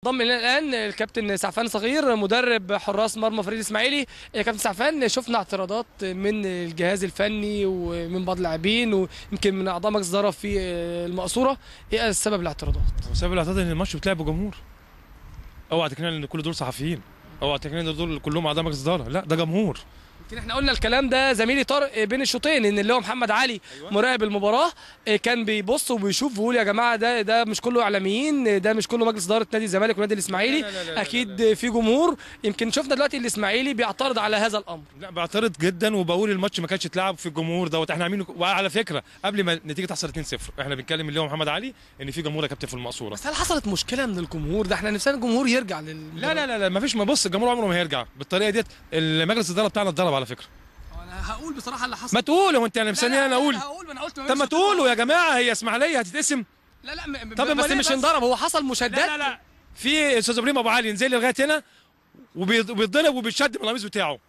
انضم الينا الان الكابتن سعفان صغير مدرب حراس مرمى فريق الاسماعيلي. كابتن سعفان، شفنا اعتراضات من الجهاز الفني ومن بعض اللاعبين ويمكن من اعضاء مجلس الاداره في المقصوره. ايه السبب الاعتراضات؟ سبب الاعتراض ان الماتش بيتلعب بجمهور. اوعى تقنعني ان كل دول صحفيين، اوعى تقنعني ان دول كلهم اعضاء مجلس اداره، لا ده جمهور. يمكن احنا قلنا الكلام ده زميلي طارق بين الشوطين، ان اللي هو محمد علي مراقب المباراه كان بيبص وبيشوف ويقول يا جماعه ده مش كله اعلاميين، ده مش كله مجلس اداره نادي الزمالك ونادي الاسماعيلي. لا اكيد في جمهور. يمكن شفنا دلوقتي الاسماعيلي بيعترض على هذا الامر. لا بعترض جدا وبقول الماتش ما كانش اتلعب في الجمهور دوت. احنا عاملين، وعلى فكره قبل ما النتيجه تحصل 2-0 احنا بنتكلم اللي هو محمد علي ان في جمهور يا كابتن في المقصوره. بس هل حصلت مشكله من الجمهور ده؟ احنا نفسنا الجمهور يرجع لا ما فيش. ما بص، الجمهور عمره ما هيرجع بالطريقه ديت. المجلس الاداره بتاعنا اتضرب على فكره. انا هقول بصراحه اللي حصل. ما تقول، هو انت انا مستني انا اقول؟ انا قلت طب ما تقولوا يا جماعه، هي اسماعيليه هتتقسم؟ لا طب بس مش انضرب، هو حصل مشادات. لا في استاذ ابراهيم ابو علي ينزل لغايه هنا وبيتضرب وبيتشد من القميص بتاعه.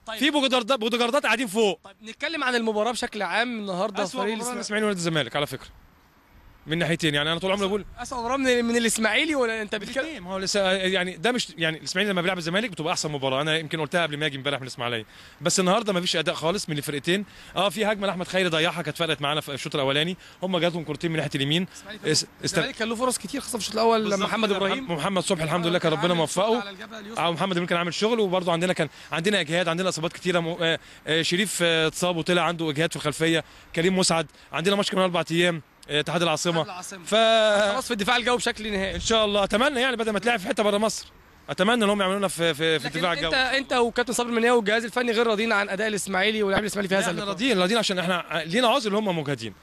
طيب. في بودجاردات قاعدين فوق. طيب نتكلم عن المباراه بشكل عام النهارده. اسوء مباراه الاسماعيلي ونادي الزمالك على فكره، من ناحيتين. يعني انا طول عمري بقول اسوء مباراه من الاسماعيلي، ولا انت بتتكلم؟ ما هو لسه يعني ده مش يعني الاسماعيلي لما بيلعب الزمالك بتبقى احسن مباراه. انا يمكن قلتها قبل ما اجي امبارح من الاسماعيليه. بس النهارده ما فيش اداء خالص من الفرقتين. في هجمه لاحمد خيري ضيعها كانت فرقت معانا في الشوط الاولاني. هم جاتهم كورتين من ناحيه اليمين. الزمالك كان له فرص كتير خاصه في الشوط الاول لما محمد ابراهيم ومحمد صبحي الحمد لله كان ربنا موفقه. محمد ابراهيم كان عامل شغل. وبرده عندنا اجهاد، عندنا اصابات كتيره. شريف اتصاب وطلع عنده اجهاد في الخلفيه. كريم مسعد عندنا ماتش كمان 4 ايام اتحاد العاصمه. خلاص في الدفاع الجوي بشكل نهائي ان شاء الله. اتمنى يعني بدل ما تلعب في حته بره مصر، اتمنى ان هم يعملونا في الدفاع الجوي. انت وكابتن صابر المنياوي والجهاز الفني غير راضيين عن اداء الاسماعيلي ولاعبي الاسماعيلي في هذا اللقاء؟ احنا راضيين عشان احنا لينا عذر اللي هم مجهدين.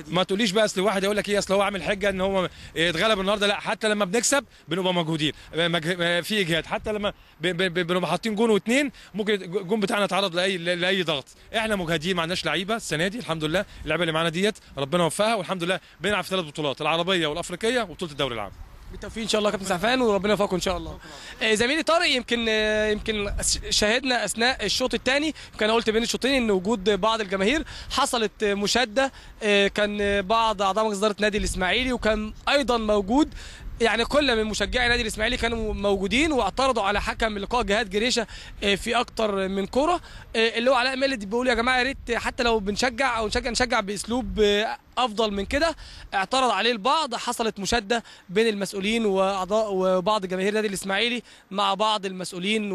ما تقوليش بقى اصل واحد يقول لك ايه، اصل هو عامل حجه ان هو اتغلب النهارده. لا، حتى لما بنكسب بنبقى مجهودين في اجهاد. حتى لما بنبقى حاطين جون واثنين ممكن الجون بتاعنا يتعرض لاي ضغط. احنا مجهدين، ما عندناش لعيبه السنه دي الحمد لله. اللعيبه اللي معانا ديت ربنا وفقها والحمد لله. بنلعب في 3 بطولات، العربيه والافريقيه وبطوله الدوري العام. بالتوفيق ان شاء الله يا كابتن سعفان، وربنا يوفقكم ان شاء الله. زميلي طارق، يمكن شاهدنا اثناء الشوط الثاني، كان قلت بين الشوطين ان وجود بعض الجماهير حصلت مشاده. كان بعض اعضاء مجلس اداره نادي الاسماعيلي وكان ايضا موجود يعني كل من مشجعي نادي الاسماعيلي كانوا موجودين واعترضوا على حكم اللقاء جهاد جريشه في اكتر من كره. اللي هو علاء مالد بيقول يا جماعه يا ريت حتى لو بنشجع او نشجع باسلوب افضل من كده. اعترض عليه البعض، حصلت مشاده بين المسؤولين واعضاء وبعض جماهير نادي الاسماعيلي مع بعض المسؤولين.